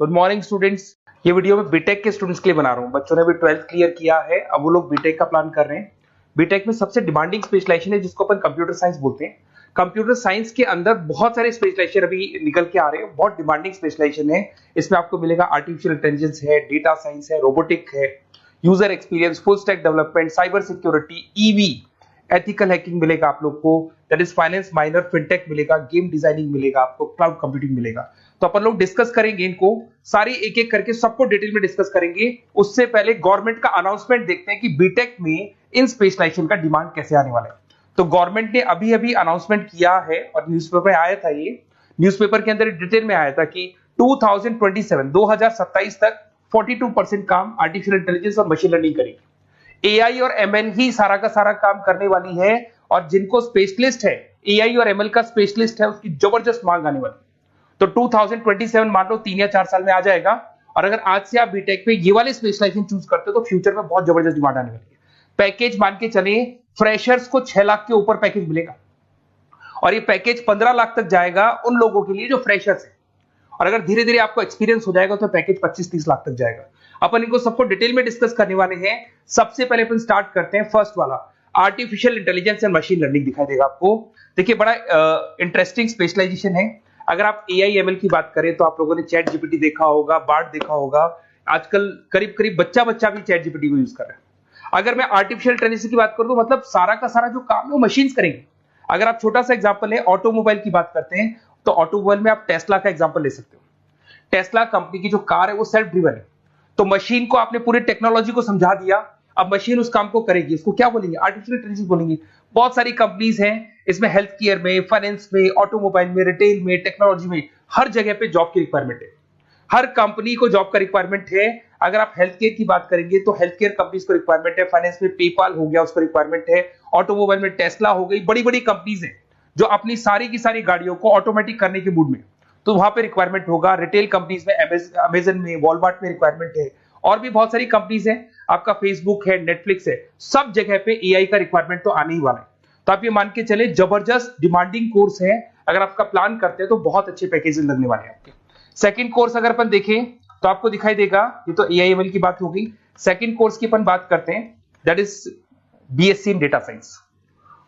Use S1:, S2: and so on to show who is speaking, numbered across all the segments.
S1: Good morning students. ये video मैं BTech के स्टूडेंट्स के लिए बना रहा हूँ। बच्चों ने भी 12th क्लियर किया है, अब वो लोग बीटेक का प्लान कर रहे हैं। बीटेक में सबसे डिमांडिंग स्पेशलाइजेशन है जिसको अपन कंप्यूटर साइंस बोलते हैं। कंप्यूटर साइंस के अंदर बहुत सारे स्पेशलाइजेशन अभी निकल के आ रहे हैं, बहुत डिमांडिंग स्पेशलाइजेशन है। इसमें आपको मिलेगा आर्टिफिशियल इंटेलिजेंस है, डेटा साइंस है, रोबोटिक है, user experience, full stack development, cyber security, EV, ethical hacking मिलेगा आप लोग को, that is finance minor, fintech मिलेगा, गेम डिजाइनिंग मिलेगा आपको, क्लाउड कंप्यूटिंग मिलेगा। तो अपन लोग डिस्कस करेंगे इनको सारी एक एक करके, सबको डिटेल में डिस्कस करेंगे। उससे पहले गवर्नमेंट का अनाउंसमेंट देखते हैं कि बीटेक में इन स्पेशलाइजेशन का डिमांड कैसे आने वाला है। तो गवर्नमेंट ने अभी अभी अनाउंसमेंट किया है और न्यूज़पेपर में आया था, ये न्यूज़पेपर के अंदर डिटेल में आया था कि 2027 तक 42% काम आर्टिफिशियल इंटेलिजेंस और मशीन लर्निंग करेगी। एआई और एमएल ही सारा का सारा काम करने वाली है, और जिनको स्पेशलिस्ट है, एआई और एमएल का स्पेशलिस्ट है, उसकी जबरदस्त मांग आने वाली है। तो 2027 मान लो 3 या 4 साल में आ जाएगा। और अगर आज से आप बीटेक पे ये वाले स्पेशलाइजेशन चूज करते हो तो फ्यूचर में बहुत जबरदस्त डिमांड आने वाली है। पैकेज मान के चले, फ्रेशर्स को 6 लाख के ऊपर पैकेज मिलेगा, और ये पैकेज 15 लाख तक जाएगा उन लोगों के लिए जो फ्रेशर्स है। और अगर धीरे धीरे आपको एक्सपीरियंस हो जाएगा तो पैकेज 25-30 लाख तक जाएगा। अपन इनको सबको डिटेल में डिस्कस करने वाले हैं। सबसे पहले अपन स्टार्ट करते हैं फर्स्ट वाला, artificial intelligence and machine learning दिखाई देगा आपको। देखिए बड़ा इंटरेस्टिंग स्पेशलाइजेशन है। अगर आप एआई एमएल की बात करें तो आप लोगों ने चैट जीपीटी देखा होगा, बार्ड देखा होगा। आजकल करीब करीब बच्चा भी चैट जीपीटी को यूज कर रहा है। अगर मैं आर्टिफिशियल इंटेलिजेंस की बात करूं तो मतलब सारा का सारा जो काम है वो मशीन्स करेंगे। अगर आप छोटा सा एग्जांपल है, ऑटोमोबाइल की बात करते हैं तो ऑटोमोबाइल में आप टेस्ला का एग्जांपल ले सकते हो। टेस्ला कंपनी की जो कार है वो सेल्फ ड्रिवन है। तो मशीन को आपने पूरी टेक्नोलॉजी को समझा दिया, अब मशीन उस काम को करेगी। उसको क्या बोलेंगे? आर्टिफिशियल इंटेलिजेंस बोलेंगे। बहुत सारी कंपनीज हैं इसमें, हेल्थ केयर में, फाइनेंस में, ऑटोमोबाइल में, रिटेल में, टेक्नोलॉजी में, हर जगह पे जॉब की रिक्वायरमेंट है। हर कंपनी को जॉब का रिक्वायरमेंट है। अगर आप हेल्थ केयर की बात करेंगे तो हेल्थ केयर कंपनीज को रिक्वायरमेंट है, फाइनेंस में पेपाल हो गया उसको रिक्वायरमेंट है, ऑटोमोबाइल में टेस्ला हो गई, बड़ी बड़ी कंपनीज हैं जो अपनी सारी की सारी गाड़ियों को ऑटोमेटिक करने के मूड में, तो वहां पे रिक्वायरमेंट होगा। रिटेल कंपनीज में अमेजन में, वॉलमार्ट में रिक्वायरमेंट है, और भी बहुत सारी कंपनीज हैं, आपका फेसबुक है, नेटफ्लिक्स है, सब जगह पे एआई का रिक्वायरमेंट तो आने ही वाला है। तो आप ये मान के चले जबरदस्त डिमांडिंग कोर्स है। अगर आपका प्लान करते हैं तो बहुत अच्छे पैकेजेस लगने वाले हैं आपके। सेकंड कोर्स अगर अपन देखें तो आपको दिखाई देगा, ये तो एआई एमएल की बात हो गई। सेकंड कोर्स की अपन बात करते हैं, that is BSc in data science.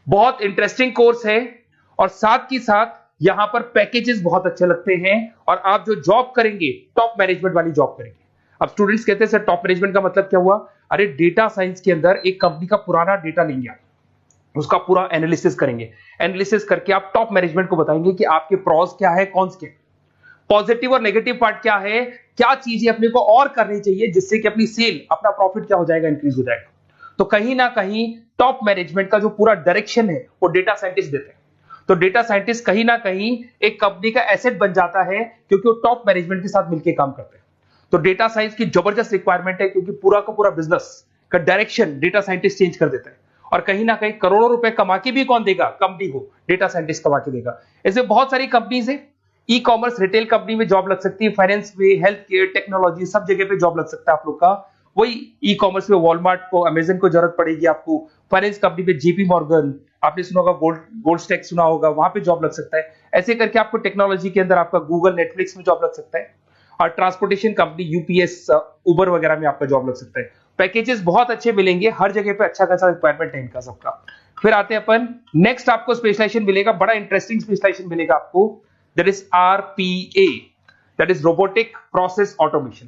S1: बहुत इंटरेस्टिंग कोर्स है, और साथ ही साथ यहां पर पैकेजेस बहुत अच्छे लगते हैं, और आप जो जॉब करेंगे टॉप मैनेजमेंट वाली जॉब करेंगे। अब स्टूडेंट्स कहते हैं सर टॉप मैनेजमेंट का मतलब क्या हुआ? अरे डेटा साइंस के अंदर एक कंपनी का पुराना डेटा लेंगे आप, उसका पूरा एनालिसिस करेंगे, एनालिसिस करके आप टॉप मैनेजमेंट को बताएंगे कि आपके प्रॉस क्या है, कॉन्स क्या है, पॉजिटिव और नेगेटिव पार्ट क्या है, क्या चीजें अपने को और करनी चाहिए जिससे कि अपनी सेल, अपना प्रॉफिट क्या हो जाएगा, इंक्रीज हो जाएगा। तो कहीं ना कहीं टॉप मैनेजमेंट का जो पूरा डायरेक्शन है वो डेटा साइंटिस्ट देते हैं। तो डेटा साइंटिस्ट कहीं ना कहीं एक कंपनी का एसेट बन जाता है, क्योंकि वो टॉप मैनेजमेंट के साथ मिलकर काम करते हैं। तो डेटा साइंस की जबरदस्त रिक्वायरमेंट है, क्योंकि पूरा का पूरा बिजनेस का डायरेक्शन डेटा साइंटिस्ट चेंज कर देता है। और कहीं ना कहीं करोड़ों रुपए कमा के भी कौन देगा? कंपनी को डेटा साइंटिस्ट कमा के देगा। ऐसे बहुत सारी कंपनीज है, ई कॉमर्स, रिटेल कंपनी में जॉब लग सकती है, फाइनेंस में, हेल्थ केयर, टेक्नोलॉजी, सब जगह पे जॉब लग सकता है आप लोग का। वही ई कॉमर्स में वॉलमार्ट को, अमेजन को जरूरत पड़ेगी आपको। फाइनेंस कंपनी में जेपी मॉर्गन, आपने सुना होगा, गोल्ड स्टैक सुना होगा, वहां पे जॉब लग सकता है। ऐसे करके आपको टेक्नोलॉजी के अंदर आपका गूगल, नेटफ्लिक्स में जॉब लग सकता है। और ट्रांसपोर्टेशन कंपनी, यूपीएस, उबर वगैरह में आपका जॉब लग सकता है। पैकेजेस बहुत अच्छे मिलेंगे, हर जगह पे अच्छा खासा रिक्वायरमेंट है इनका सबका। फिर आते हैं अपन नेक्स्ट, आपको स्पेशलाइजेशन मिलेगा, बड़ा इंटरेस्टिंग स्पेशलाइजेशन मिलेगा आपको, that is RPA, that is robotic process automation.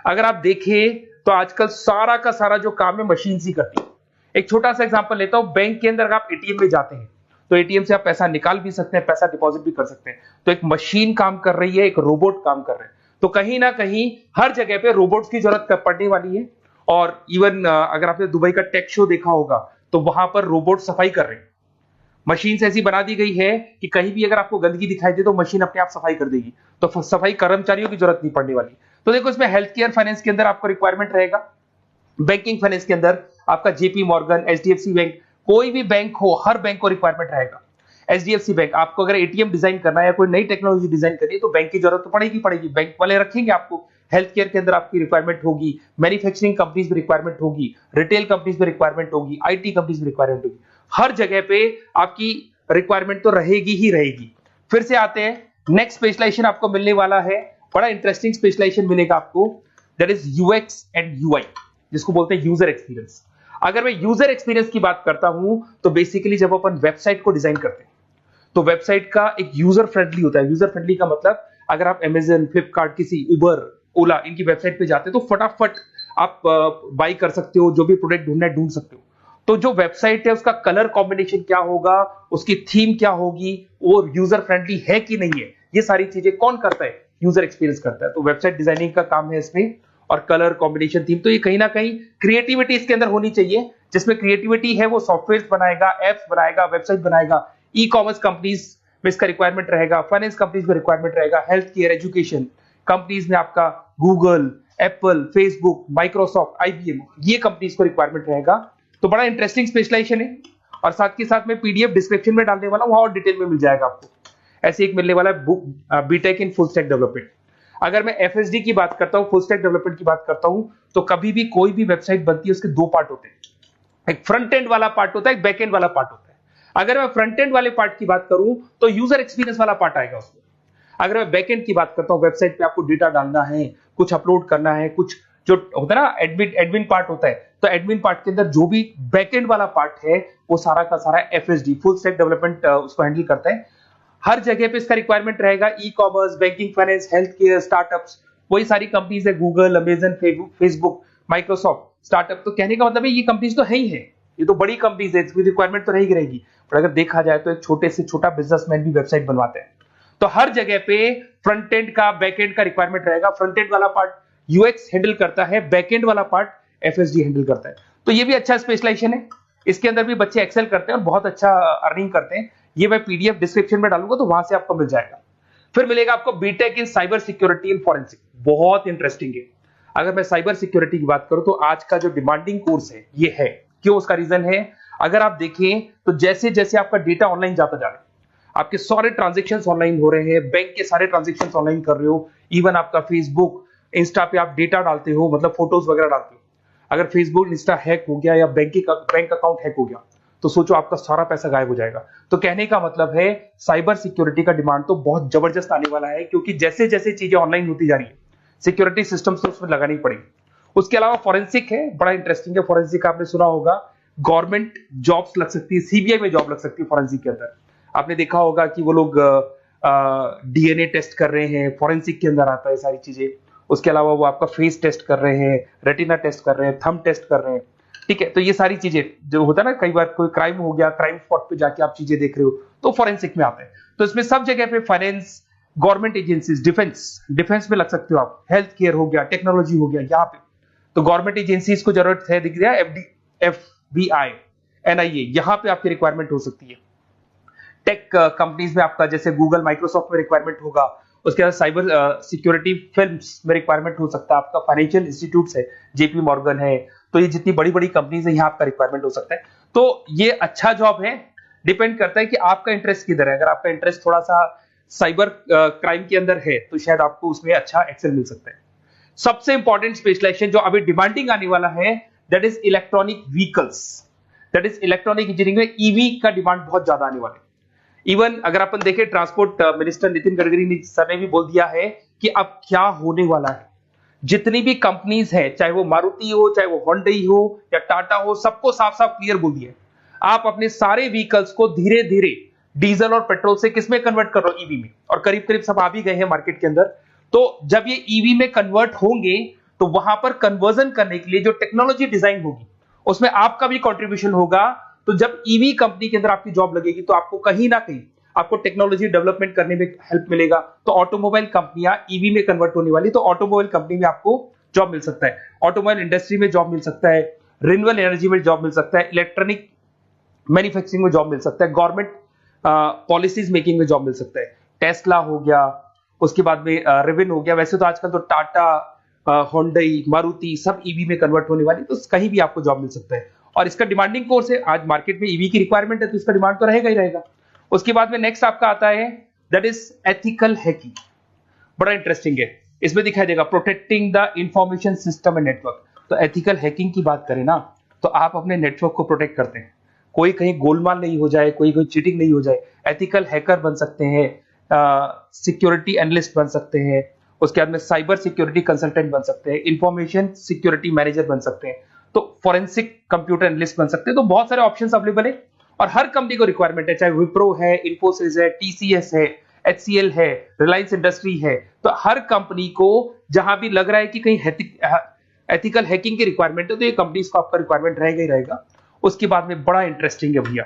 S1: अगर आप देखें तो आजकल सारा का सारा जो काम है मशीन ही करती है। एक छोटा सा एग्जांपल लेता हूं, बैंक के अंदर आप एटीएम में जाते हैं तो एटीएम से आप पैसा निकाल भी सकते हैं, पैसा डिपॉजिट भी कर सकते हैं। तो एक मशीन काम कर रही है, एक रोबोट काम कर रहे हैं। तो कहीं ना कहीं हर जगह पे रोबोट्स की जरूरत पड़ने वाली है। और इवन अगर आपने दुबई का टेक शो देखा होगा तो वहां पर रोबोट सफाई कर रहे हैं। मशीन ऐसी बना दी गई है कि कहीं भी अगर आपको गंदगी दिखाई दे तो मशीन अपने आप सफाई कर देगी। तो सफाई कर्मचारियों की जरूरत नहीं पड़ने वाली। तो देखो, इसमें हेल्थ केयर, फाइनेंस के अंदर आपको रिक्वायरमेंट रहेगा। बैंकिंग फाइनेंस के अंदर आपका जेपी मॉर्गन, एचडीएफसी बैंक, कोई भी बैंक हो, हर बैंक को रिक्वायरमेंट रहेगा। एचडीएफसी बैंक, आपको अगर एटीएम डिजाइन करना है या कोई नई टेक्नोलॉजी डिजाइन करनी है तो बैंक की जरूरत तो पड़ेगी, बैंक वाले रखेंगे आपको। हेल्थ केयर के अंदर आपकी रिक्वायरमेंट होगी, मैन्युफैक्चरिंग कंपनीज में रिक्वायरमेंट होगी, रिटेल कंपनीज में रिक्वायरमेंट होगी, आईटी कंपनीज में रिक्वायरमेंट होगी। हर जगह पे आपकी रिक्वायरमेंट तो रहेगी ही रहेगी। फिर से आते हैं, नेक्स्ट स्पेशलाइजेशन आपको मिलने वाला है बड़ा इंटरेस्टिंग स्पेशलाइजेशन मिलेगा आपको, that is UX and UI, जिसको बोलते हैं यूजर एक्सपीरियंस। अगर मैं यूजर एक्सपीरियंस की बात करता हूं तो बेसिकली जब अपन वेबसाइट को डिजाइन करते हैं तो वेबसाइट का एक यूजर फ्रेंडली होता है। यूजर फ्रेंडली का मतलब अगर आप अमेजन, फ्लिपकार्ट, किसी उबर, ओला इनकी वेबसाइट पे जाते हो तो फटाफट आप बाई कर सकते हो, जो भी प्रोडक्ट ढूंढना है ढूंढ सकते हो। तो जो वेबसाइट है उसका कलर कॉम्बिनेशन क्या होगा, उसकी थीम क्या होगी, वो यूजर फ्रेंडली है कि नहीं है, ये सारी चीजें कौन करता है, यूजर एक्सपीरियंस करता है। तो वेबसाइट डिजाइनिंग का काम है इसमें, और कलर कॉम्बिनेशन, थीम, तो ये कहीं ना कहीं क्रिएटिविटी इसके अंदर होनी चाहिए। जिसमें क्रिएटिविटी है वो सॉफ्टवेयर बनाएगा, एप्स बनाएगा, वेबसाइट बनाएगा। ई कॉमर्स कंपनीज में इसका रिक्वायरमेंट रहेगा, फाइनेंस कंपनीज में रिक्वायरमेंट रहेगा, हेल्थ केयर, एजुकेशन कंपनीज में आपका Google, Apple, Facebook, Microsoft, IBM, ये कंपनीज को रिक्वायरमेंट रहेगा। तो बड़ा इंटरेस्टिंग स्पेशलाइजेशन है, और साथ के साथ में पीडीएफ डिस्क्रिप्शन में डालने वाला हूं, वहां और डिटेल में मिल जाएगा आपको। ऐसे एक मिलने वाला है book, BTech in full stack development. अगर मैं एफएसडी की बात करता हूं, फुल स्टैक डेवलपमेंट की बात करता हूं, तो कभी भी कोई भी वेबसाइट बनती है उसके दो पार्ट होते हैं, एक फ्रंट एंड वाला पार्ट होता है, एक बैक एंड वाला पार्ट होता है। अगर मैं फ्रंट एंड वाले पार्ट की बात करूं तो यूजर एक्सपीरियंस वाला पार्ट आएगा उसमें। अगर मैं बैक एंड की बात करता हूं, वेबसाइट पे आपको डेटा डालना है, कुछ अपलोड करना है, कुछ जो होता है ना एडमिन पार्ट होता है, तो एडमिन पार्ट के अंदर जो भी बैक एंड वाला पार्ट है वो सारा का सारा एफएसडी, फुल स्टैक डेवलपमेंट, उसको हैंडल करता है। हर जगह पे इसका रिक्वायरमेंट रहेगा। E commerce, banking, finance, health care, startups, वही सारी कंपनीज है, Google, Amazon, Facebook, Microsoft, startup. तो कहने का मतलब है ये कंपनीज तो है ही है, ये तो बड़ी कंपनीज है, इसकी रिक्वायरमेंट तो रहेगी। पर अगर देखा जाए तो एक छोटे से छोटा बिजनेसमैन भी वेबसाइट बनवाते हैं। तो हर जगह पे फ्रंट एंड का, बैक एंड का रिक्वायरमेंट रहेगा। फ्रंट एंड वाला पार्ट यूएक्स हैंडल करता है, बैक एंड वाला पार्ट एफएसडी हैंडल करता है। तो ये भी अच्छा स्पेशलाइजेशन है, इसके अंदर भी बच्चे एक्सेल करते हैं और बहुत अच्छा अर्निंग करते हैं। ये मैं पीडीएफ डिस्क्रिप्शन में डालूंगा तो वहां से आपको मिल जाएगा। फिर मिलेगा आपको BTech in cyber security and forensic, बहुत इंटरेस्टिंग है। अगर मैं साइबर सिक्योरिटी की बात करूं तो आज का जो डिमांडिंग कोर्स है ये है। क्यों? उसका रीजन है, अगर आप देखें तो जैसे जैसे आपका डेटा ऑनलाइन जाता जा रहा है, आपके सारे ट्रांजेक्शन्स ऑनलाइन हो रहे हैं, बैंक के सारे ट्रांजेक्शन्स ऑनलाइन कर रहे हो, इवन आपका फेसबुक, इंस्टा पे आप डेटा डालते हो, मतलब फोटोज वगैरह डालते हो। अगर फेसबुक, इंस्टा हैक हो गया या बैंक अकाउंट हैक हो गया तो सोचो आपका सारा पैसा गायब हो जाएगा। तो कहने का मतलब है साइबर सिक्योरिटी का डिमांड तो बहुत जबरदस्त आने वाला है, क्योंकि जैसे जैसे चीजें ऑनलाइन होती जा रही है सिक्योरिटी सिस्टम्स तो उसमें लगानी पड़ेगी। उसके अलावा फॉरेंसिक है, बड़ा इंटरेस्टिंग है। फॉरेंसिक आपने सुना होगा, गवर्नमेंट जॉब्स लग सकती है, सीबीआई में जॉब लग सकती है फॉरेंसिक के अंदर। आपने देखा होगा कि वो लोग डीएनए टेस्ट कर रहे हैं, फॉरेंसिक के अंदर आता है सारी चीजें। उसके अलावा वो आपका फेस टेस्ट कर रहे हैं, रेटिना टेस्ट कर रहे हैं, थंब टेस्ट कर रहे हैं, ठीक है। तो ये सारी चीजें जो होता है ना, कई बार कोई क्राइम हो गया, क्राइम स्पॉट पे जाके आप चीजें देख रहे हो तो फॉरेंसिक में आता है। तो इसमें सब जगह पे फाइनेंस, गवर्नमेंट एजेंसीज, डिफेंस में लग सकते हो आप, हेल्थ केयर हो गया, टेक्नोलॉजी हो गया, यहाँ पे तो गवर्नमेंट एजेंसीज को जरूरत है, दिख रहा है, एफबीआई, एनआईए, यहाँ पे आपकी रिक्वायरमेंट हो सकती है। टेक कंपनीज में आपका जैसे गूगल, माइक्रोसॉफ्ट में रिक्वायरमेंट होगा। उसके बाद साइबर सिक्योरिटी फिल्म्स में रिक्वायरमेंट हो सकता है आपका, फाइनेंशियल इंस्टीट्यूट्स है, जेपी मॉर्गन है, तो ये जितनी बड़ी बड़ी कंपनीज है यहाँ आपका रिक्वायरमेंट हो सकता है। तो ये अच्छा जॉब है, डिपेंड करता है कि आपका इंटरेस्ट किधर है। अगर आपका इंटरेस्ट थोड़ा सा साइबर क्राइम के अंदर है तो शायद आपको उसमें अच्छा एक्सेल मिल सकता है। सबसे इंपॉर्टेंट स्पेशलाइजेशन जो अभी डिमांडिंग आने वाला है, that is electronic vehicles, that is electronic engineering में ईवी का डिमांड बहुत ज्यादा आने वाला है। इवन अगर अपन देखें, transport minister Nitin Gadkari sir ने भी बोल दिया है कि अब क्या होने वाला है, जितनी भी कंपनीज है, चाहे वो मारुति हो, चाहे वो होंडई हो या टाटा हो, सबको साफ साफ क्लियर बोल दिया, आप अपने सारे व्हीकल्स को धीरे धीरे डीजल और पेट्रोल से किसमें कन्वर्ट कर रहे हो, ईवी में। और करीब करीब सब आ भी गए हैं मार्केट के अंदर। तो जब ये ईवी में कन्वर्ट होंगे तो वहां पर कन्वर्जन करने के लिए जो टेक्नोलॉजी डिजाइन होगी उसमें आपका भी कंट्रीब्यूशन होगा। तो जब ईवी कंपनी के अंदर आपकी जॉब लगेगी तो आपको कहीं ना कहीं आपको टेक्नोलॉजी डेवलपमेंट करने में हेल्प मिलेगा। तो ऑटोमोबाइल कंपनियां ईवी में कन्वर्ट होने वाली, तो ऑटोमोबाइल कंपनी में आपको जॉब मिल सकता है, ऑटोमोबाइल इंडस्ट्री में जॉब मिल सकता है, रिन्यूएबल एनर्जी में जॉब मिल सकता है, इलेक्ट्रॉनिक मैन्युफैक्चरिंग में जॉब मिल सकता है, गवर्नमेंट पॉलिसीज मेकिंग में जॉब मिल सकता है। टेस्ला हो गया, उसके बाद में रिविन हो गया। वैसे तो आजकल तो टाटा, होंडई, मारुति सब ईवी में कन्वर्ट होने वाली, तो कहीं भी आपको जॉब मिल सकता है। और इसका डिमांडिंग कोर्स है, आज मार्केट में ईवी की रिक्वायरमेंट है तो इसका डिमांड तो रहेगा ही रहेगा। उसके बाद में नेक्स्ट आपका आता है दैट इज एथिकल हैकिंग, बड़ा इंटरेस्टिंग है। इसमें दिखाई देगा protecting the information system and network. तो एथिकल हैकिंग की बात करें ना, तो आप अपने नेटवर्क को प्रोटेक्ट करते हैं, कोई कहीं गोलमाल नहीं हो जाए, कोई चीटिंग नहीं हो जाए। एथिकल हैकर बन सकते हैं, सिक्योरिटी एनालिस्ट बन सकते हैं, उसके बाद में साइबर सिक्योरिटी कंसल्टेंट बन सकते हैं, इंफॉर्मेशन सिक्योरिटी मैनेजर बन सकते हैं, तो फॉरेंसिक कंप्यूटर एनालिस्ट बन सकते हैं। तो बहुत सारे ऑप्शंस अवेलेबल है और हर कंपनी को रिक्वायरमेंट है, चाहे विप्रो है, इन्फोसिस है, टीसीएस है, एचसीएल है, रिलायंस इंडस्ट्री है। तो हर कंपनी को जहां भी लग रहा है कि कहीं एथिकल हैकिंग की रिक्वायरमेंट है तो ये कंपनीज को आपका रिक्वायरमेंट रहेगा ही रहेगा। उसके बाद में बड़ा इंटरेस्टिंग है भैया,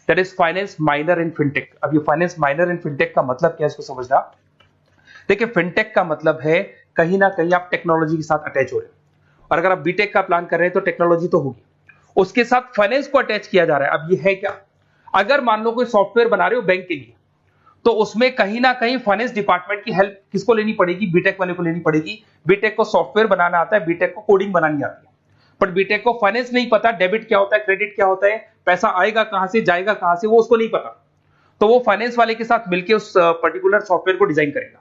S1: that is finance minor in fintech. अब ये फाइनेंस माइनर इन फिनटेक का मतलब क्या है इसको समझना। देखिए फिनटेक का मतलब है कहीं ना कहीं आप टेक्नोलॉजी के साथ अटैच हो रहे हैं, और अगर आप बीटेक का प्लान कर रहे हैं तो टेक्नोलॉजी तो होगी, उसके साथ फाइनेंस को अटैच किया जा रहा है। अब ये है क्या, अगर मान लो कोई सॉफ्टवेयर बना रहे हो बैंक के लिए, तो उसमें कहीं ना कहीं फाइनेंस डिपार्टमेंट की हेल्प किसको लेनी पड़ेगी, बीटेक वाले को लेनी पड़ेगी। बीटेक को सॉफ्टवेयर बनाना आता है, बीटेक को कोडिंग बनानी आती है, बट बीटेक को फाइनेंस नहीं पता, डेबिट क्या होता है, क्रेडिट क्या होता है, पैसा आएगा कहां से, जाएगा कहां से, वो उसको नहीं पता। तो वो फाइनेंस वाले के साथ मिलकर उस पर्टिकुलर सॉफ्टवेयर को डिजाइन करेगा।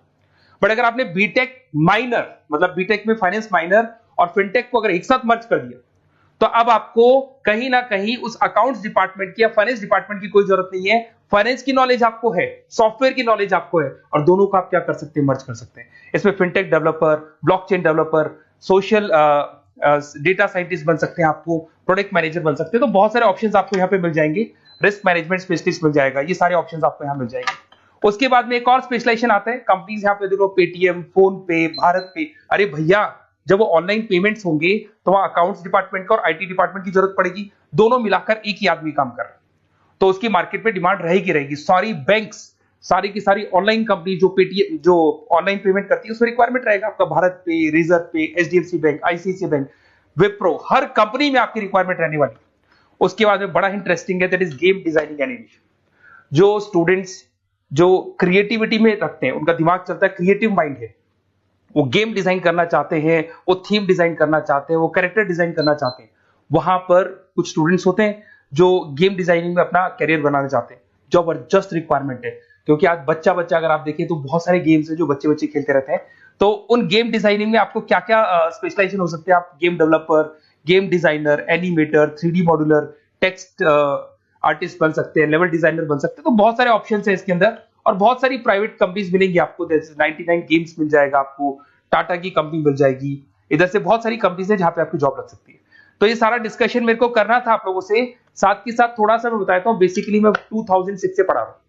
S1: बट अगर आपने बीटेक माइनर, मतलब बीटेक में फाइनेंस माइनर और फिनटेक को अगर एक साथ मर्ज कर दिया, तो अब आपको कहीं ना कहीं उस अकाउंट्स डिपार्टमेंट की या फाइनेंस डिपार्टमेंट की कोई जरूरत नहीं है। फाइनेंस की नॉलेज आपको है, सॉफ्टवेयर की नॉलेज आपको है, और दोनों को आप क्या कर सकते हैं, मर्ज कर सकते हैं। इसमें fintech developer, blockchain developer, social data scientist बन सकते हैं, आपको प्रोडक्ट मैनेजर बन सकते हैं। तो बहुत सारे ऑप्शंस आपको यहाँ पे मिल जाएंगे, रिस्क मैनेजमेंट स्पेशलिस्ट मिल जाएगा, ये सारे ऑप्शंस आपको यहाँ मिल जाएंगे। उसके बाद में एक और स्पेशलाइजेशन आता है, कंपनीज यहाँ पे देखो पेटीएम, फोन पे, भारत पे। अरे भैया जब वो ऑनलाइन पेमेंट्स होंगे तो वहां अकाउंट्स डिपार्टमेंट का और आईटी डिपार्टमेंट की जरूरत पड़ेगी, दोनों मिलाकर एक ही आदमी काम कर रहा है, तो उसकी मार्केट में डिमांड रहेगी रहेगी। सारी बैंक्स, सारी की सारी ऑनलाइन कंपनी जो पेटीएम, जो ऑनलाइन पेमेंट करती है, उसमें रिक्वायरमेंट रहेगा आपका Bharat Pe, Razorpay, HDFC bank, ICICI bank, Wipro, हर कंपनी में आपकी रिक्वायरमेंट रहने वाली है। उसके बाद में बड़ा इंटरेस्टिंग है, that is game designing animation. जो स्टूडेंट्स जो क्रिएटिविटी में रखते हैं, उनका दिमाग चलता है, क्रिएटिव माइंड है, वो गेम डिजाइन करना चाहते हैं, वो थीम डिजाइन करना चाहते हैं, वो कैरेक्टर डिजाइन करना चाहते हैं, वहां पर कुछ स्टूडेंट्स होते हैं जो गेम डिजाइनिंग में अपना करियर बनाना चाहते हैं। जबरदस्त रिक्वायरमेंट है, क्योंकि आज बच्चा बच्चा अगर आप देखें तो बहुत सारे गेम्स हैं जो बच्चे बच्चे खेलते रहते हैं। तो उन गेम डिजाइनिंग में आपको क्या क्या स्पेशलाइजेशन हो सकते हैं, आप game developer, game designer, animator, 3D modular, text artist बन सकते हैं, लेवल डिजाइनर बन सकते हैं। तो बहुत सारे ऑप्शंस हैं इसके अंदर, और बहुत सारी प्राइवेट कंपनीज मिलेंगी आपको, जैसे 99 गेम्स मिल जाएगा आपको, टाटा की कंपनी मिल जाएगी, इधर से बहुत सारी कंपनीज है जहां पे आपकी जॉब लग सकती है। तो ये सारा डिस्कशन मेरे को करना था आप लोगों से, साथ के साथ थोड़ा सा मैं बताता हूँ। बेसिकली मैं 2006 से पढ़ा रहा हूँ,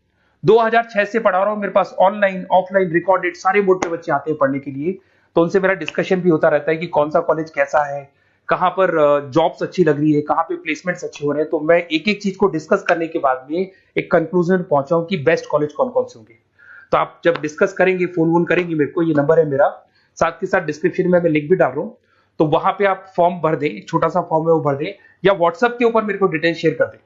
S1: 2006 से पढ़ा रहा हूँ। मेरे पास ऑनलाइन ऑफलाइन रिकॉर्डेड सारे बोर्ड के बच्चे आते हैं पढ़ने के लिए, तो उनसे मेरा डिस्कशन भी होता रहता है कि कौन सा कॉलेज कैसा है, कहां पर जॉब्स अच्छी लग रही है, कहां पे प्लेसमेंट्स अच्छे हो रहे हैं। तो मैं एक एक चीज को डिस्कस करने के बाद में एक कंक्लूजन पहुंचा हूं कि बेस्ट कॉलेज कौन कौन से होंगे। तो आप जब डिस्कस करेंगे, फोन वोन करेंगे मेरे को, ये नंबर है मेरा, साथ के साथ डिस्क्रिप्शन में मैं लिंक भी डाल रहा हूँ, तो वहां पे आप फॉर्म भर दें, एक छोटा सा फॉर्म है वो भर दें, या व्हाट्सएप के ऊपर मेरे को डिटेल शेयर कर दें,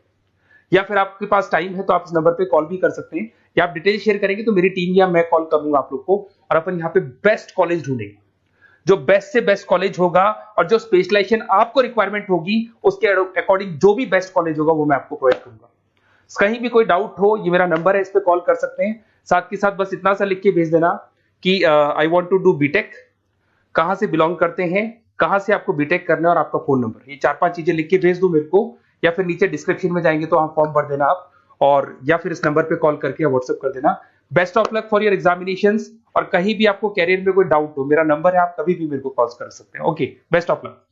S1: या फिर आपके पास टाइम है तो आप इस नंबर पे कॉल भी कर सकते हैं, या आप डिटेल शेयर करेंगे तो मेरी टीम या मैं कॉल करूंगा आप लोग को, और अपन यहाँ पे बेस्ट कॉलेज ढूंढेंगे, जो बेस्ट से बेस्ट कॉलेज होगा, और जो स्पेशलाइजेशन आपको रिक्वायरमेंट होगी उसके अकॉर्डिंग जो भी बेस्ट कॉलेज होगा वो मैं आपको प्रोवाइड करूंगा। कहीं भी कोई डाउट हो, ये मेरा नंबर है, इस पे कॉल कर सकते हैं। साथ के साथ बस इतना सा लिख के भेज देना कि I want to do BTech, कहां से बिलोंग करते हैं, कहां से आपको बीटेक करना है, और आपका फोन नंबर, ये 4-5 चीजें लिख के भेज दो मेरे को, या फिर नीचे डिस्क्रिप्शन में जाएंगे तो आप फॉर्म भर देना आप, और या फिर इस नंबर पे कॉल करके या व्हाट्सएप कर देना। Best of luck for your examinations, और कहीं भी आपको कैरियर में कोई डाउट हो, मेरा नंबर है, आप कभी भी मेरे को कॉल कर सकते हैं। Okay, best of luck.